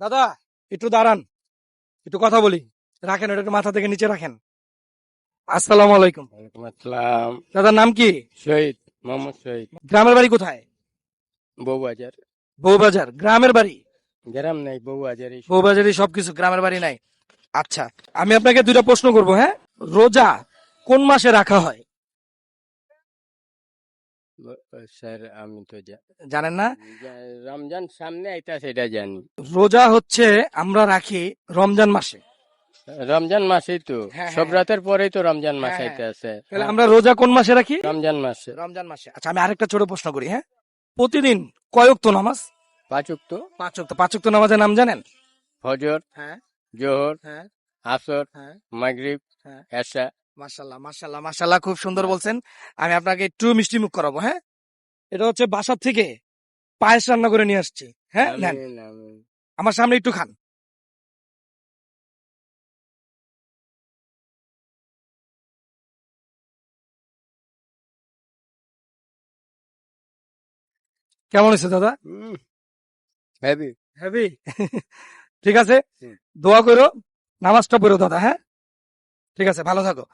দাদা একটু দাঁড়ান, একটু কথা বলি। রাখেন, ওটা একটু মাথা থেকে নিচে রাখেন। আসসালামু আলাইকুম। ওয়ালাইকুম আসসালাম। দাদার নাম কি? শহীদ, মোহাম্মদ শহীদ। গ্রামের বাড়ি কোথায়? বউবাজার। বউবাজার গ্রামের বাড়ি? গ্রাম নাই, বউবাজার। বউবাজারই সবকিছু, গ্রামের বাড়ি নাই। আচ্ছা, আমি আপনাকে দুইটা প্রশ্ন করব, হ্যাঁ? রোজা কোন মাসে রাখা হয়? স্যার আমি তো জানেন না? রমজান সামনে আইতা সেটা জানি। রোজা হচ্ছে আমরা রাখি রমজান মাসে। রমজান মাসেই তো, হ্যাঁ, সব হ্যাঁ, রাতের পরেই তো রমজান মাস হ্যাঁ, আইতে আছে। তাহলে আমরা রোজা কোন মাসে রাখি? রমজান মাসে। রমজান মাসে। আচ্ছা, আমি আরেকটা ছোট প্রশ্ন করি, হ্যাঁ? প্রতিদিন কয় ওয়াক্ত নামাজ? 5 ওয়াক্ত। 5 ওয়াক্ত। 5 ওয়াক্ত নামাজের নাম জানেন? ফজর, হ্যাঁ, জোহর, হ্যাঁ, আসর, হ্যাঁ, মাগরিব, হ্যাঁ। এশা। মাশাল্লাহ, মাশাল্লাহ, মাশাল্লাহ, খুব সুন্দর বলছেন। আমি আপনাকে একটু মিষ্টি মুখ করাবো, হ্যাঁ? এটা হচ্ছে বাসার থেকে পায়েস রান্না করে নিয়ে আসছি, হ্যাঁ, নেন। আমিন আমিন। আমার সামনে একটু খান। কেমন হয়েছে দাদা? হেভি। হেভি? ঠিক আছে, দোয়া করো, নামাজটা পড়ো দাদা, হ্যাঁ? ঠিক আছে, ভালো থাকো।